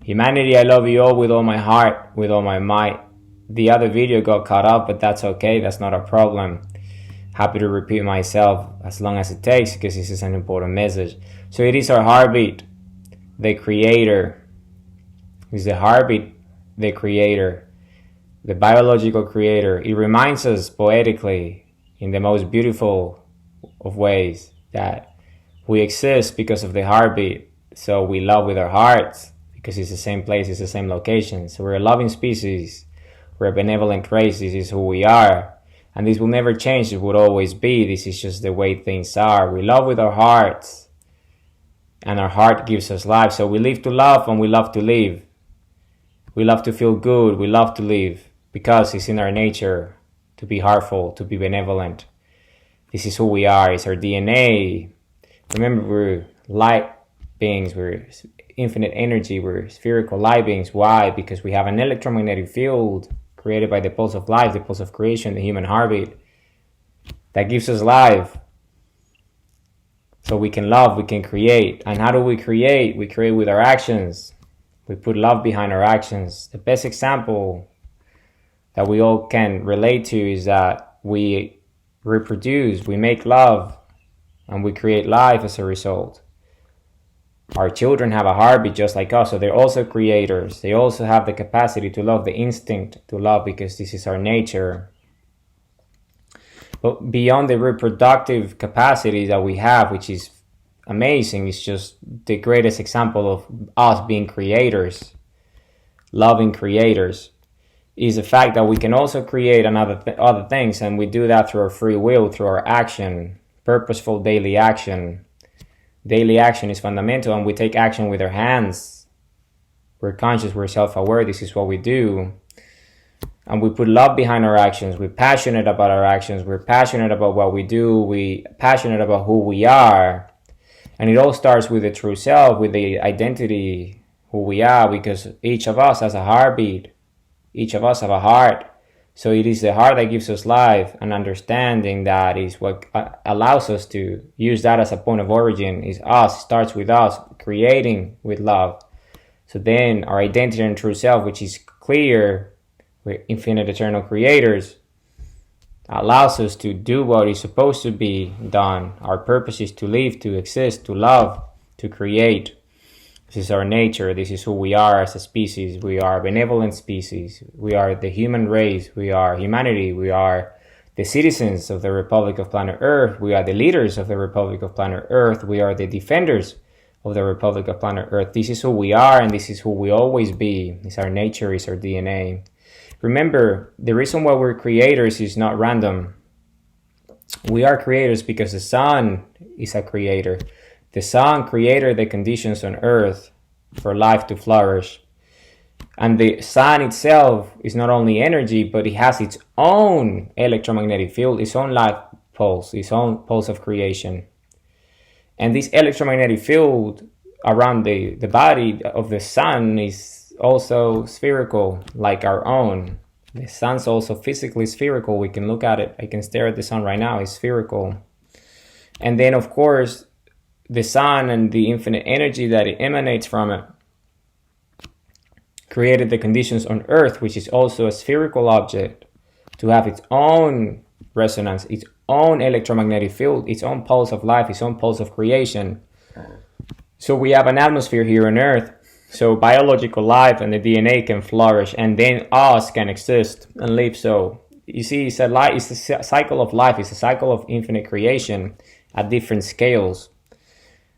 Humanity, I love you all with all my heart, with all my might. The other video got cut off, but that's okay. That's not a problem. Happy to repeat myself as long as it takes, because this is an important message. So it is our heartbeat, the creator. It's the heartbeat, the creator, the biological creator. It reminds us poetically, in the most beautiful of ways, that we exist because of the heartbeat. So we love with our hearts because it's the same place, it's the same location. So we're a loving species, we're a benevolent race. This is who we are. And this will never change, it will always be. This is just the way things are. We love with our hearts, and our heart gives us life. So we live to love and we love to live. We love to feel good, we love to live, because it's in our nature to be heartful, to be benevolent. This is who we are, it's our DNA. Remember, we're light beings, we're infinite energy, we're spherical light beings. Why? Because we have an electromagnetic field created by the pulse of life, the pulse of creation, the human heartbeat, that gives us life. So we can love, we can create. And how do we create? We create with our actions. We put love behind our actions. The best example that we all can relate to is that we reproduce, we make love, and we create life as a result. Our children have a heartbeat just like us, so they're also creators. They also have the capacity to love, the instinct to love, because this is our nature. But beyond the reproductive capacity that we have, which is amazing, it's just the greatest example of us being creators, loving creators, is the fact that we can also create other things, and we do that through our free will, through our action, purposeful daily action. Daily action is fundamental, and we take action with our hands. We're conscious, we're self-aware, this is what we do. And we put love behind our actions. We're passionate about our actions. We're passionate about what we do. We're passionate about who we are. And it all starts with the true self, with the identity, who we are, because each of us has a heartbeat. Each of us have a heart. So it is the heart that gives us life, and understanding that is what allows us to use that as a point of origin. Is us, starts with us, creating with love. So then our identity and true self, which is clear, we're infinite eternal creators, allows us to do what is supposed to be done. Our purpose is to live, to exist, to love, to create. This is our nature. This is who we are as a species. We are a benevolent species. We are the human race. We are humanity. We are the citizens of the Republic of Planet Earth. We are the leaders of the Republic of Planet Earth. We are the defenders of the Republic of Planet Earth. This is who we are, and this is who we always be. It's our nature, it's our DNA. Remember, the reason why we're creators is not random. We are creators because the sun is a creator. The sun created the conditions on earth for life to flourish. And the sun itself is not only energy, but it has its own electromagnetic field, its own life pulse, its own pulse of creation. And this electromagnetic field around the body of the sun is also spherical, like our own. The sun's also physically spherical. We can look at it. I can stare at the sun right now. It's spherical. And then, of course, the sun and the infinite energy that it emanates from it created the conditions on Earth, which is also a spherical object, to have its own resonance, its own electromagnetic field, its own pulse of life, its own pulse of creation. So we have an atmosphere here on Earth, so biological life and the DNA can flourish, and then us can exist and live. So you see, it's a cycle of life, it's a cycle of infinite creation at different scales.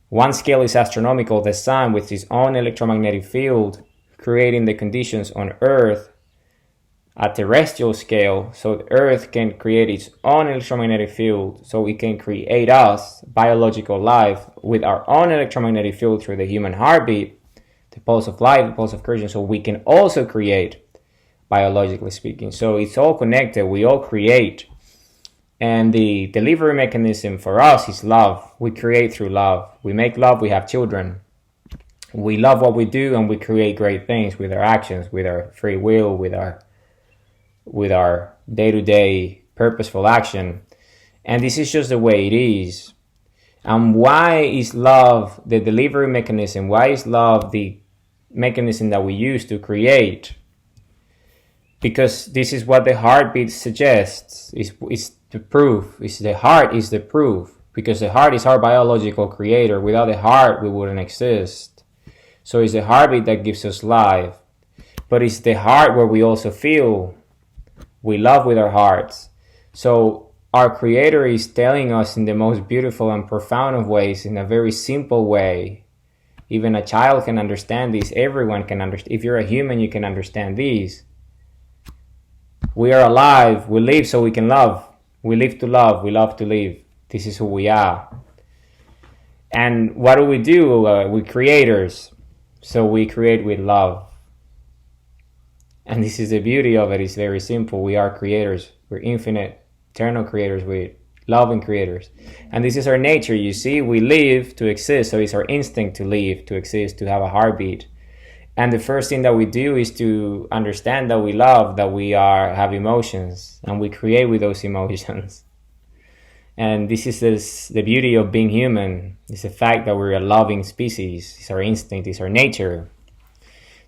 One scale is astronomical, the sun with its own electromagnetic field, creating the conditions on Earth. At terrestrial scale, so the Earth can create its own electromagnetic field, so we can create us, biological life, with our own electromagnetic field through the human heartbeat, the pulse of life, the pulse of creation, so we can also create, biologically speaking. So it's all connected, we all create. And the delivery mechanism for us is love. We create through love. We make love, we have children. We love what we do, and we create great things with our actions, with our free will, with our day-to-day purposeful action. And this is just the way it is. And why is love the delivery mechanism? Why is love the mechanism that we use to create. Because this is what the heartbeat suggests, is the proof. The heart is the proof. Because the heart is our biological creator. Without the heart, we wouldn't exist. So it's the heartbeat that gives us life. But it's the heart where we also feel. We love with our hearts. So our creator is telling us in the most beautiful and profound of ways, in a very simple way. Even a child can understand this. Everyone can understand. If you're a human, you can understand these. We are alive. We live so we can love. We live to love. We love to live. This is who we are. And what do? We're creators. So we create with love. And this is the beauty of it. It's very simple. We are creators. We're infinite, eternal creators. We're loving creators. And this is our nature. You see, we live to exist. So it's our instinct to live, to exist, to have a heartbeat. And the first thing that we do is to understand that we love, that we have emotions. And we create with those emotions. And this is the beauty of being human. It's the fact that we're a loving species. It's our instinct, it's our nature.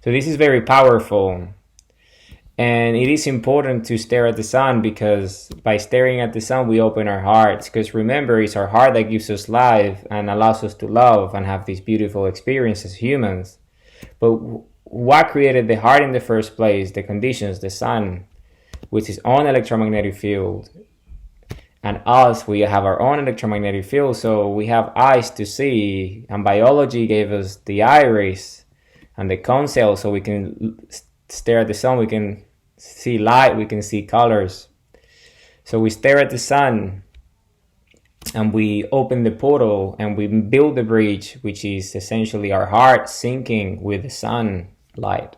So this is very powerful. And it is important to stare at the sun, because by staring at the sun, we open our hearts. Because remember, it's our heart that gives us life and allows us to love and have these beautiful experiences as humans. But what created the heart in the first place? The conditions, the sun, with its own electromagnetic field. And us, we have our own electromagnetic field, so we have eyes to see. And biology gave us the iris and the cone cell, so we can stare at the sun, we can see light, we can see colors. So we stare at the sun, and we open the portal, and we build the bridge, which is essentially our heart syncing with the sunlight.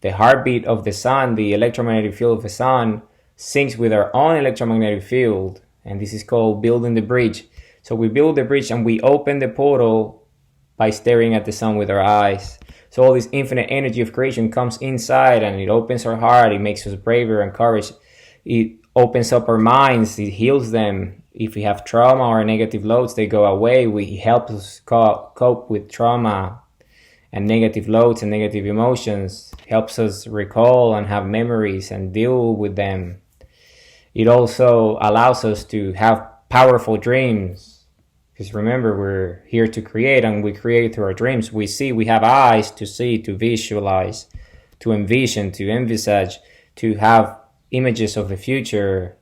The heartbeat of the sun, the electromagnetic field of the sun, syncs with our own electromagnetic field. And this is called building the bridge. So we build the bridge and we open the portal by staring at the sun with our eyes. So all this infinite energy of creation comes inside, and it opens our heart. It makes us braver and courage. It opens up our minds. It heals them. If we have trauma or negative loads, they go away. It helps us cope with trauma and negative loads and negative emotions. It helps us recall and have memories and deal with them. It also allows us to have powerful dreams. Because remember, we're here to create, and we create through our dreams. We have eyes to see, to visualize, to envision, to envisage, to have images of the future.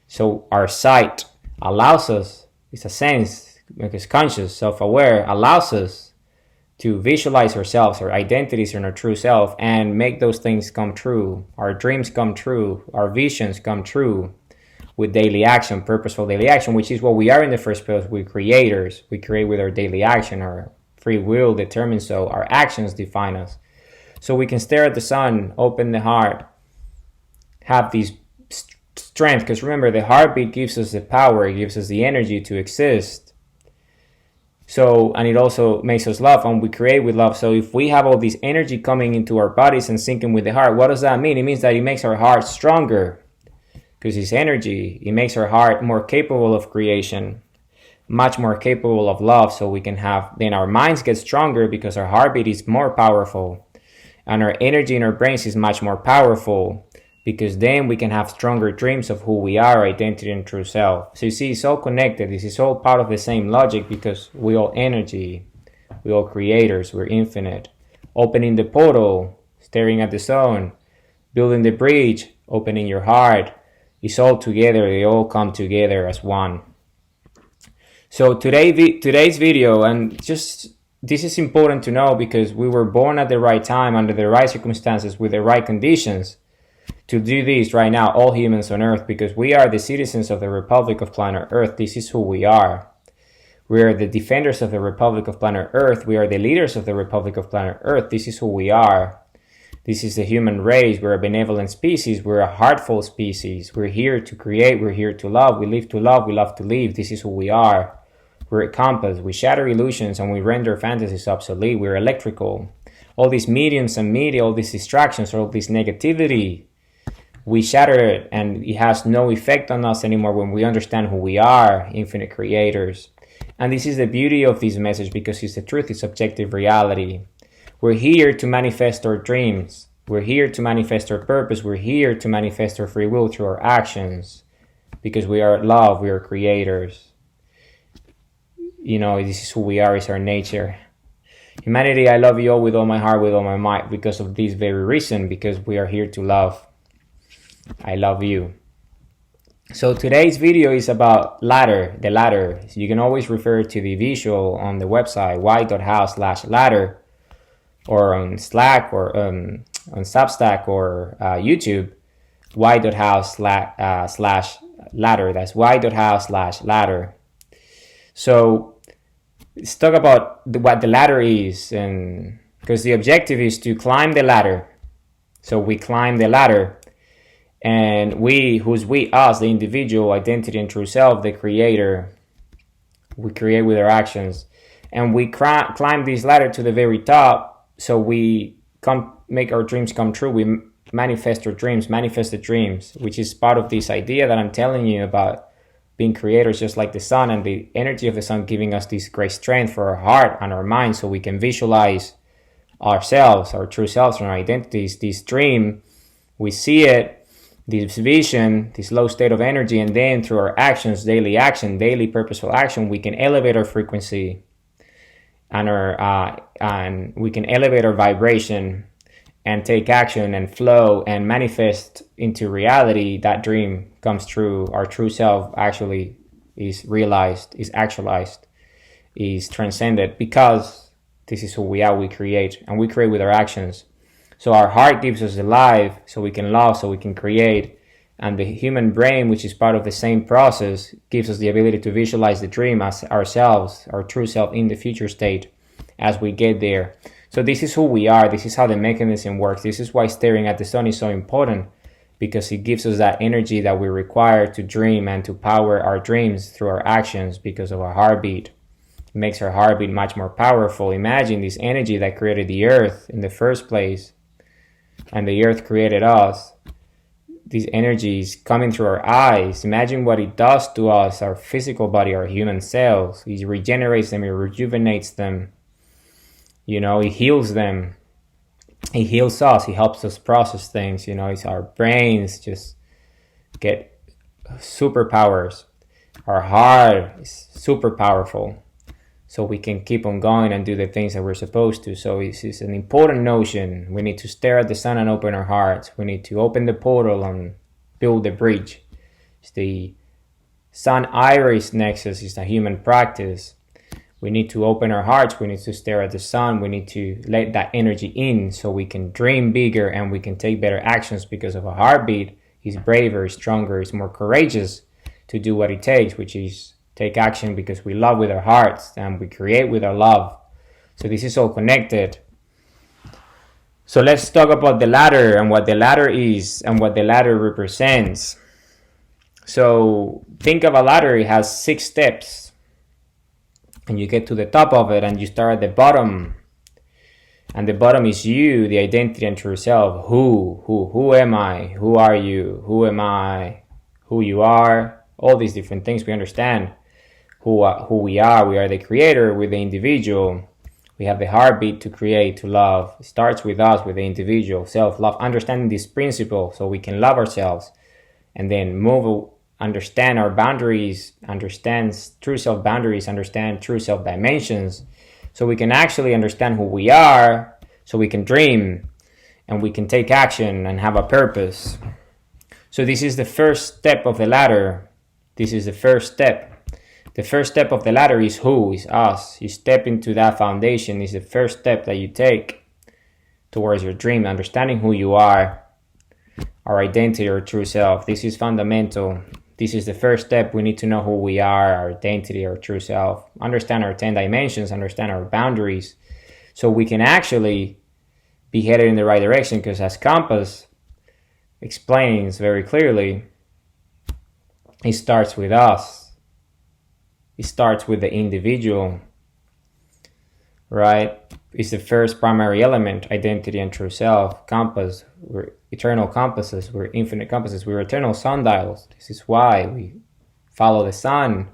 So our sight allows us, it's a sense, because conscious, self-aware, allows us to visualize ourselves, our identities and our true self, and make those things come true. Our dreams come true, our visions come true with daily action, purposeful daily action, which is what we are in the first place. We're creators. We create with our daily action. Our free will determines so. Our actions define us. So we can stare at the sun, open the heart, have these strength, because remember, the heartbeat gives us the power, it gives us the energy to exist. So, and it also makes us love, and we create with love. So if we have all this energy coming into our bodies and syncing with the heart, what does that mean? It means that it makes our heart stronger, because it's energy. It makes our heart more capable of creation, much more capable of love. So we can have, then our minds get stronger because our heartbeat is more powerful, and our energy in our brains is much more powerful, because then we can have stronger dreams of who we are, identity and true self. So you see, it's all connected. This is all part of the same logic, because we all energy, we all creators, we're infinite. Opening the portal, staring at the sun, building the bridge, opening your heart, it's all together. They all come together as one. So today's video, and just this is important to know, because we were born at the right time, under the right circumstances, with the right conditions to do this right now, all humans on Earth, because we are the citizens of the Republic of Planet Earth. This is who we are. We are the defenders of the Republic of Planet Earth. We are the leaders of the Republic of Planet Earth. This is who we are. This is the human race. We're a benevolent species. We're a heartful species. We're here to create. We're here to love. We live to love. We love to live. This is who we are. We're a compass. We shatter illusions and we render fantasies obsolete. We're electrical. All these mediums and media, all these distractions, all this negativity, we shatter it, and it has no effect on us anymore when we understand who we are, infinite creators. And this is the beauty of this message, because it's the truth, it's objective reality. We're here to manifest our dreams. We're here to manifest our purpose. We're here to manifest our free will through our actions, because we are love. We are creators. This is who we are. It's our nature. Humanity, I love you all with all my heart, with all my might, because of this very reason, because we are here to love. I love you. So today's video is about the ladder. So you can always refer to the visual on the website, y.house/ladder, or on Slack, or on Substack, or YouTube, y.house/ladder. That's y.house/ladder. So let's talk about what the ladder is, and because the objective is to climb the ladder. So we climb the ladder, and us, the individual, identity and true self, the creator, we create with our actions, and we climb this ladder to the very top, so we make our dreams come true. We manifest our dreams, manifest the dreams, which is part of this idea that I'm telling you about being creators, just like the sun, and the energy of the sun giving us this great strength for our heart and our mind, so we can visualize ourselves, our true selves, and our identities. This dream, we see it, this vision, this low state of energy, and then through our actions, daily purposeful action, we can elevate our frequency, and we can elevate our vibration, and take action and flow and manifest into reality. That dream comes true. Our true self actually is realized, is actualized, is transcended, because this is who we are. We create, and we create with our actions. So our heart gives us the life, so we can love, so we can create. And the human brain, which is part of the same process, gives us the ability to visualize the dream as ourselves, our true self, in the future state as we get there. So this is who we are. This is how the mechanism works. This is why staring at the sun is so important, because it gives us that energy that we require to dream and to power our dreams through our actions, because of our heartbeat. It makes our heartbeat much more powerful. Imagine this energy that created the earth in the first place, and the earth created us. These energies coming through our eyes. Imagine what it does to us, our physical body, our human cells. It regenerates them, it rejuvenates them. It heals them. It heals us. It helps us process things. It's our brains just get superpowers. Our heart is super powerful, so we can keep on going and do the things that we're supposed to. So this is an important notion. We need to stare at the sun and open our hearts. We need to open the portal and build the bridge. It's the sun-iris nexus. Is the human practice. We need to open our hearts. We need to stare at the sun. We need to let that energy in, so we can dream bigger and we can take better actions, because of a heartbeat is braver, stronger, is more courageous to do what it takes, which is take action, because we love with our hearts and we create with our love. So this is all connected. So let's talk about the ladder and what the ladder is and what the ladder represents. So think of a ladder. It has 6 steps. And you get to the top of it, and you start at the bottom. And the bottom is you, the identity and true self. Who am I? Who are you? Who am I? Who you are? All these different things we understand. Who we are. We are the creator, we're the individual. We have the heartbeat to create, to love. It starts with us, with the individual, self-love. Understanding this principle, so we can love ourselves. And then understand our boundaries, understand true self boundaries, understand true self dimensions, so we can actually understand who we are, so we can dream and we can take action and have a purpose. So this is the first step of the ladder. This is the first step. The first step of the ladder is who? Is us. You step into that foundation. Is the first step that you take towards your dream, understanding who you are, our identity, our true self. This is fundamental. This is the first step. We need to know who we are, our identity, our true self, understand our 10 dimensions, understand our boundaries, so we can actually be headed in the right direction, because as Compass explains very clearly, it starts with us. It starts with the individual, right? It's the first primary element, identity and true self. Compass, we're eternal compasses, we're infinite compasses, we're eternal sundials. This is why we follow the sun.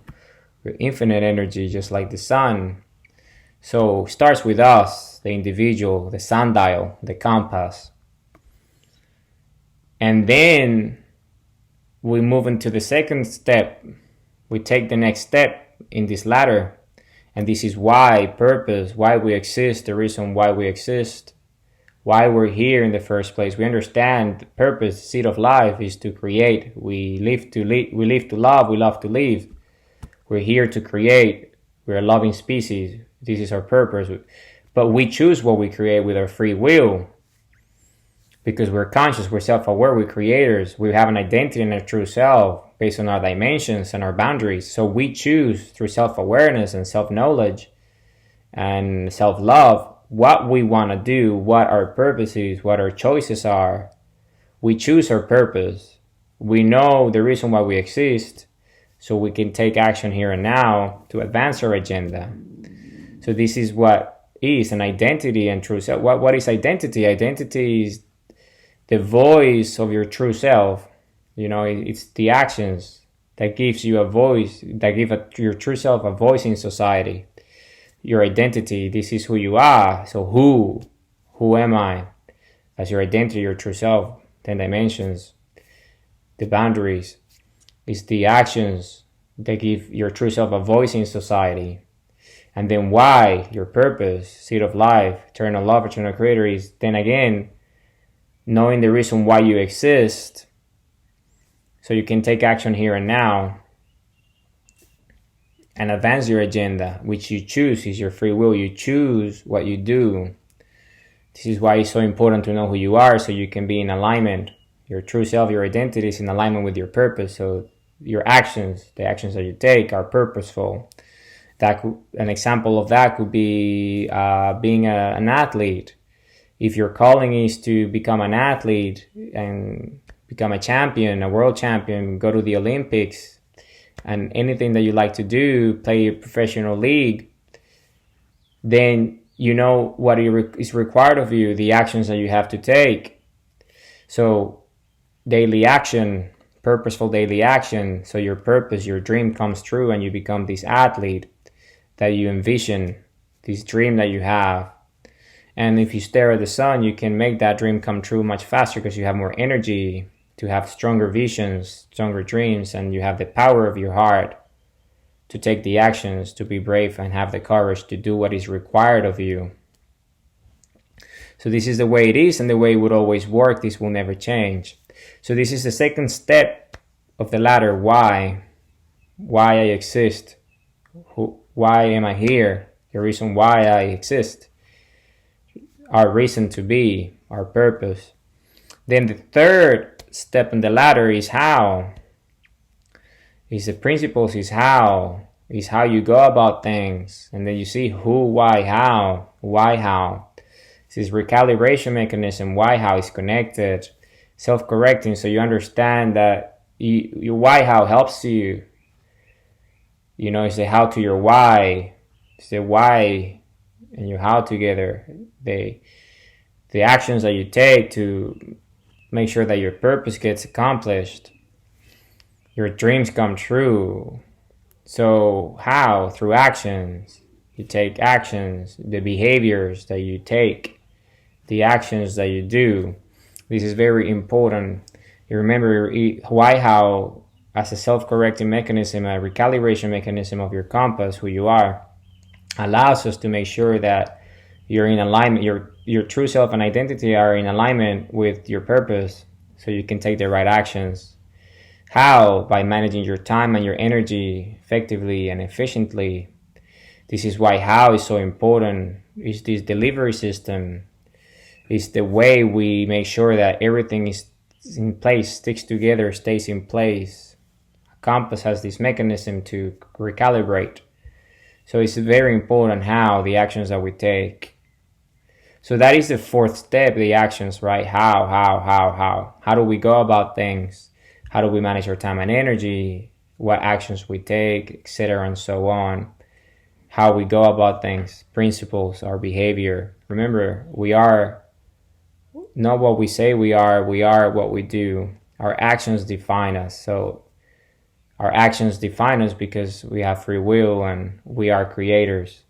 We're infinite energy, just like the sun. So it starts with us, the individual, the sundial, the compass. And then we move into the second step. We take the next step in this ladder. And this is why, purpose, why we exist, the reason why we exist, why we're here in the first place. We understand the purpose, the seed of life is to create. We live to love, we love to live. We're here to create. We're a loving species. This is our purpose. But we choose what we create with our free will. Because we're conscious, we're self-aware, we're creators. We have an identity and a true self based on our dimensions and our boundaries. So we choose through self-awareness and self-knowledge and self-love what we want to do, what our purpose is, what our choices are. We choose our purpose. We know the reason why we exist, so we can take action here and now to advance our agenda. So this is what is an identity and true self. What is identity? Identity is the voice of your true self. It's the actions that gives you a voice, that give your true self a voice in society. Your identity, this is who you are. So who am I? As your identity, your true self, 10 dimensions, the boundaries, is the actions that give your true self a voice in society. And then why, your purpose, seed of life, eternal love, eternal creator, is then again, knowing the reason why you exist, so you can take action here and now and advance your agenda, which you choose is your free will. You choose what you do. This is why it's so important to know who you are, so you can be in alignment. Your true self, your identity is in alignment with your purpose. So your actions, the actions that you take, are purposeful. An example of that could be being an athlete. If your calling is to become an athlete and become a champion, a world champion, go to the Olympics, and anything that you like to do, play a professional league, then you know what is required of you, the actions that you have to take. So daily action, purposeful daily action, so your purpose, your dream comes true and you become this athlete that you envision, this dream that you have. And if you stare at the sun, you can make that dream come true much faster because you have more energy to have stronger visions, stronger dreams, and you have the power of your heart to take the actions, to be brave and have the courage to do what is required of you. So this is the way it is and the way it would always work. This will never change. So this is the second step of the ladder. Why I exist. Why am I here? The reason why I exist. Our reason to be, our purpose. Then the third step in the ladder is how. Is the principles, is how you go about things. And then you see who, why, how. Why, how. This is recalibration mechanism. Why, how is connected. Self-correcting, so you understand that your why, how helps you. It's the how to your why. It's the why and your how together. The actions that you take to make sure that your purpose gets accomplished, your dreams come true. So how? Through actions. You take actions, the behaviors that you take, the actions that you do. This is very important. You remember why, how, as a self-correcting mechanism, a recalibration mechanism of your compass, who you are, allows us to make sure that you're in alignment, your true self and identity are in alignment with your purpose, so you can take the right actions. How? By managing your time and your energy effectively and efficiently. This is why how is so important. Is this delivery system. It's the way we make sure that everything is in place, sticks together, stays in place. A compass has this mechanism to recalibrate. So it's very important how, the actions that we take. So that is the fourth step, the actions, right? How. How do we go about things? How do we manage our time and energy? What actions we take, etc., and so on. How we go about things, principles, our behavior. Remember, we are not what we say we are what we do. Our actions define us. So our actions define us because we have free will and we are creators.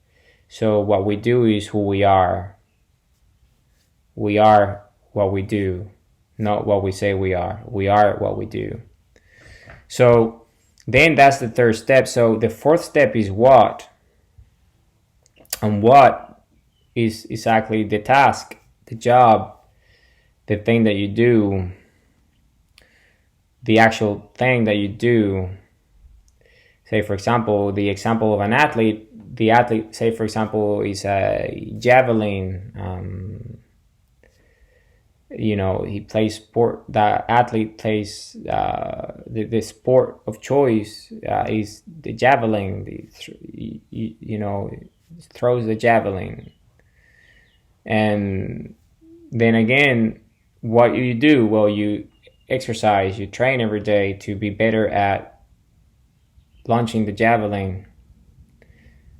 So what we do is who we are. We are what we do, not what we say we are. We are what we do. So then that's the third step. So the fourth step is what. And what is exactly the task, the job, the thing that you do, the actual thing that you do. Say, for example, the example of an athlete. The athlete, say, for example, is a javelin. He plays sport. The athlete plays the sport of choice is the javelin. Throws the javelin. And then again, what you do? Well, you exercise, you train every day to be better at launching the javelin,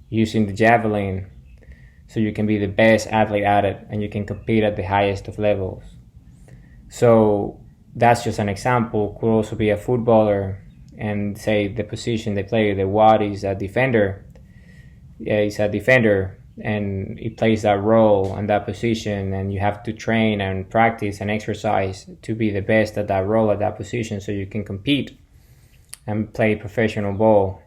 using the javelin, so you can be the best athlete at it and you can compete at the highest of levels. So that's just an example. Could also be a footballer, and say the position they play, the what is a defender. Yeah, he's a defender and he plays that role and that position, and you have to train and practice and exercise to be the best at that role, at that position, so you can compete and play professional ball.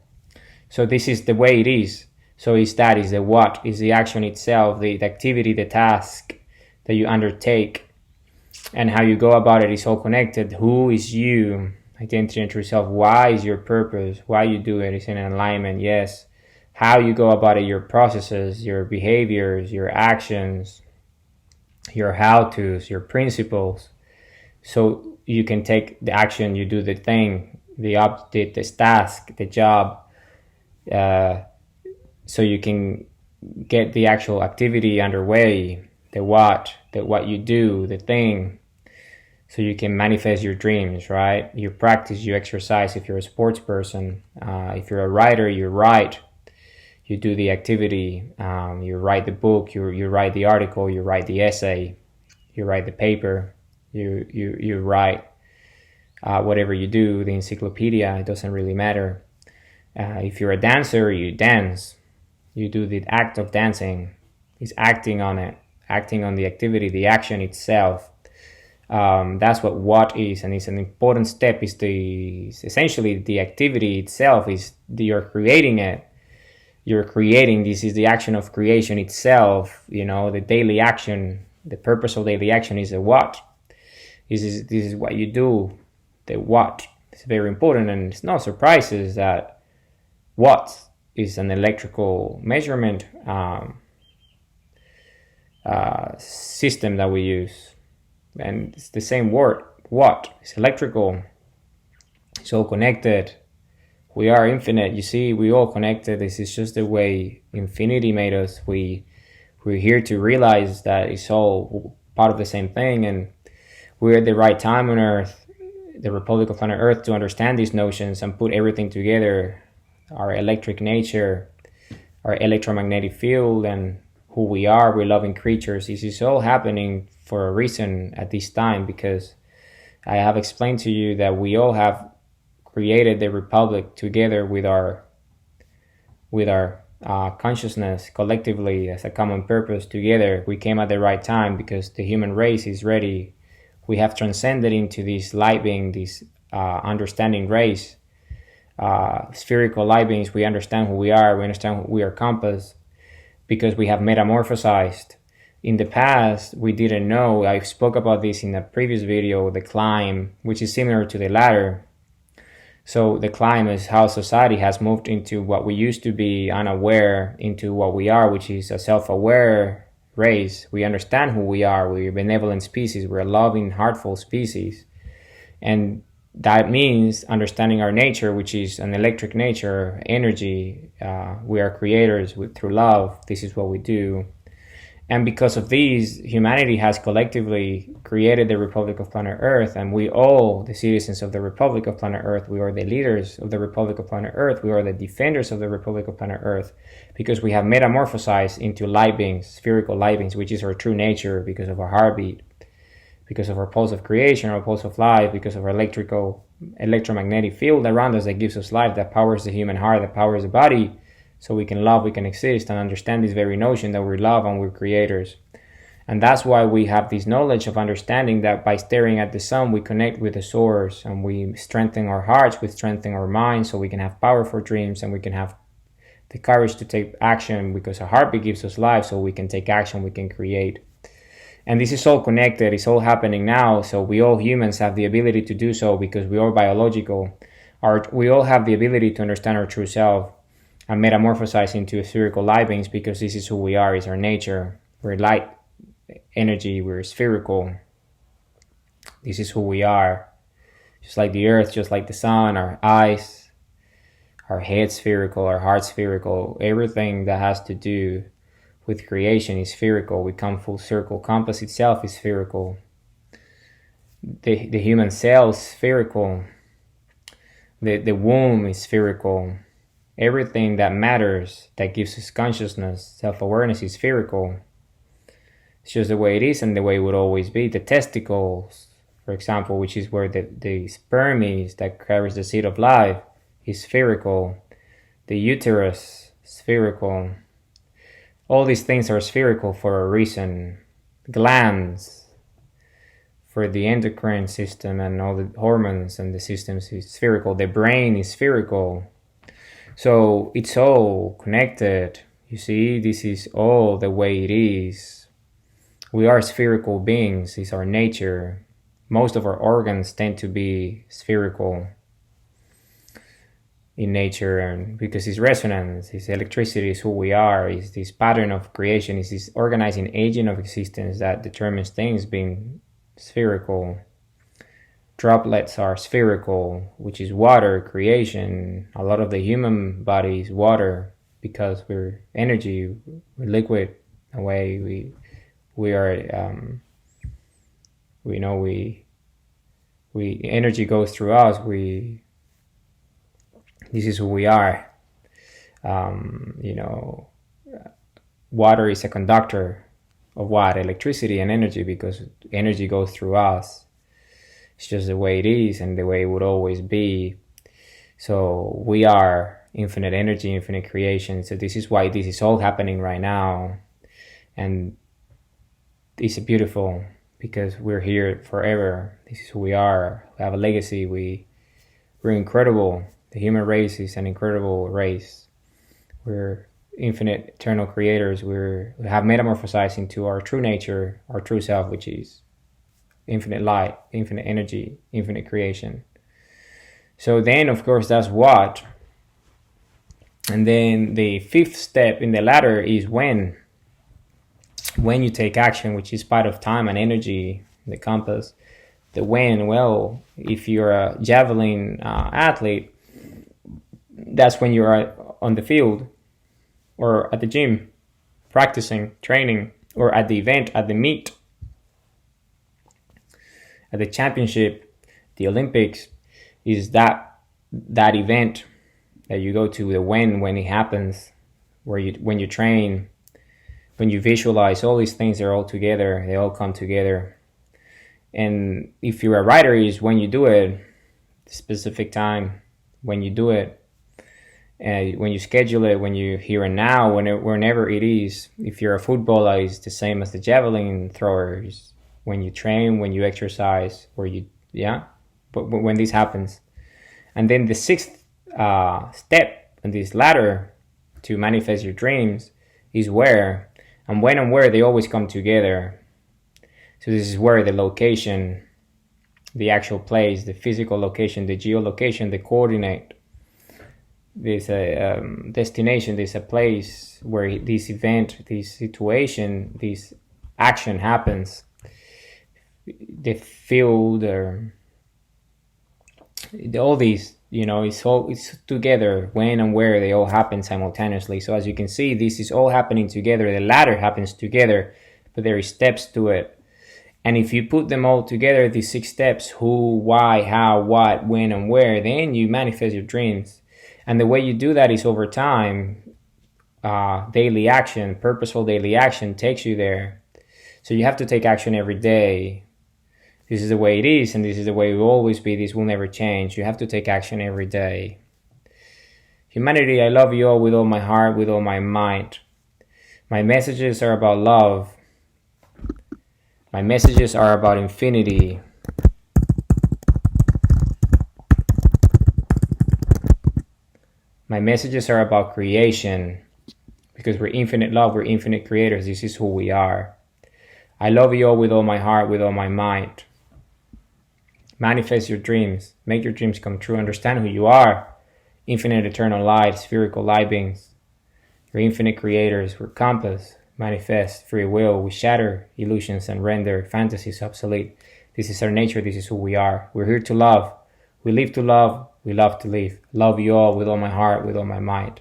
So this is the way it is. So is the what, is the action itself, the activity, the task that you undertake, and how you go about it is all connected. Who is you? Identity into yourself. Why is your purpose? Why you do it is in alignment. Yes. How you go about it, your processes, your behaviors, your actions, your how-tos, your principles. So you can take the action, you do the thing, the task, the job, so you can get the actual activity underway, the what you do, the thing, so you can manifest your dreams, right? You practice, you exercise. If you're a sports person, if you're a writer, you write, you do the activity, you write the book, you write the article, you write the essay, you write the paper, you write whatever you do, the encyclopedia, it doesn't really matter. If you're a dancer, you dance, you do the act of dancing, is acting on it, acting on the activity, the action itself. That's what is, and it's an important step. Is essentially the activity itself. You're creating it. You're creating. This is the action of creation itself. The daily action. The purpose of daily action is the what. This is what you do. The what is very important, and it's no surprises that what is an electrical measurement system that we use, and it's the same word. What is electrical? It's all connected. We are infinite. You see, we all connected. This is just the way infinity made us. We're here to realize that it's all part of the same thing, and we're at the right time on Earth, the Republic of Planet Earth, to understand these notions and put everything together. Our electric nature, our electromagnetic field, and who we are. We're loving creatures. This is all happening for a reason at this time, because I have explained to you that we all have created the Republic together with our consciousness collectively as a common purpose. Together we came at the right time because the human race is ready. We have transcended into this light being, this understanding race, spherical light beings. We understand who we are. We understand we are compass because we have metamorphosized. In the past, we didn't know. I spoke about this in a previous video, the climb, which is similar to the ladder. So the climb is how society has moved into what we used to be unaware, into what we are, which is a self-aware race. We understand who we are. We're a benevolent species. We're a loving, heartful species. And that means understanding our nature, which is an electric nature, energy. We are creators through love. This is what we do. And because of these, humanity has collectively created the Republic of Planet Earth, and we all, the citizens of the Republic of Planet Earth, we are the leaders of the Republic of Planet Earth, we are the defenders of the Republic of Planet Earth, because we have metamorphosized into light beings, spherical light beings, which is our true nature, because of our heartbeat, because of our pulse of creation, our pulse of life, because of our electromagnetic field around us that gives us life, that powers the human heart, that powers the body. so we can love, we can exist, and understand this very notion that we're love and we're creators. And that's why we have this knowledge of understanding that by staring at the sun, we connect with the source, and we strengthen our hearts, we strengthen our minds, so we can have powerful dreams, and we can have the courage to take action, because our heartbeat gives us life, so we can take action, we can create. And this is all connected, it's all happening now. So we all humans have the ability to do so, because we are biological. We all have the ability to understand our true self and metamorphosize into spherical light beings, because this is who we are, it's our nature. We're light energy, we're spherical. This is who we are. Just like the earth, just like the sun, our eyes, our head spherical, our heart spherical. Everything that has to do with creation is spherical. We come full circle. Compass itself is spherical. The human cell is spherical. The womb is spherical. Everything that matters, that gives us consciousness, self-awareness, is spherical. It's just the way it is and the way it would always be. The testicles, for example, which is where the sperm is that carries the seed of life, is spherical. The uterus, spherical. All these things are spherical for a reason. Glands, for the endocrine system and all the hormones and the systems, is spherical. The brain is spherical. So it's all connected. You see, this is all the way it is. We are spherical beings. It's our nature. Most of our organs tend to be spherical in nature, and because it's resonance, it's electricity, is who we are, is this pattern of creation, is this organizing agent of existence that determines things being spherical. Droplets are spherical, which is water, creation. A lot of the human body is water, because we're energy, we're liquid. In a way, we are, we know we energy goes through us. This is who we are. Water is a conductor of what? Electricity and energy, because energy goes through us. It's just the way it is and the way it would always be. So we are infinite energy, infinite creation. So this is why this is all happening right now. And it's beautiful, because we're here forever. This is who we are. We have a legacy. We're incredible. The human race is an incredible race. We're infinite, eternal creators. We have metamorphosized into our true nature, our true self, which is infinite light, infinite energy, infinite creation. So then, of course, that's what. And then the fifth step in the ladder is when you take action, which is part of time and energy, the compass. The when, well, if you're a javelin athlete, that's when you're on the field or at the gym, practicing, training, or at the event, at the meet, at the championship, the Olympics, is that event that you go to, the when it happens, when you train, when you visualize. All these things are all together, they all come together. And if you're a writer, is when you do it, the specific time, when you do it, when you schedule it, when you here and now, whenever it is. If you're a footballer, it's the same as the javelin throwers. When you train, when you exercise, but when this happens. And then the sixth step in this ladder to manifest your dreams is where. And when and where, they always come together. So this is where the location, the actual place, the physical location, the geolocation, the coordinate, there's a destination, there's a place where this event, this situation, this action happens. The field, all these, it's together. When and where, they all happen simultaneously. So as you can see, this is all happening together. The ladder happens together, but there are steps to it. And if you put them all together, these 6 steps, who, why, how, what, when, and where, then you manifest your dreams. And the way you do that is over time. Daily action, purposeful daily action takes you there. So you have to take action every day. This is the way it is, and this is the way it will always be. This will never change. You have to take action every day. Humanity, I love you all with all my heart, with all my mind. My messages are about love. My messages are about infinity. My messages are about creation. Because we're infinite love, we're infinite creators. This is who we are. I love you all with all my heart, with all my mind. Manifest your dreams. Make your dreams come true. Understand who you are. Infinite eternal light, spherical light beings. You're infinite creators. We're compass. Manifest free will. We shatter illusions and render fantasies obsolete. This is our nature. This is who we are. We're here to love. We live to love. We love to live. Love you all with all my heart, with all my mind.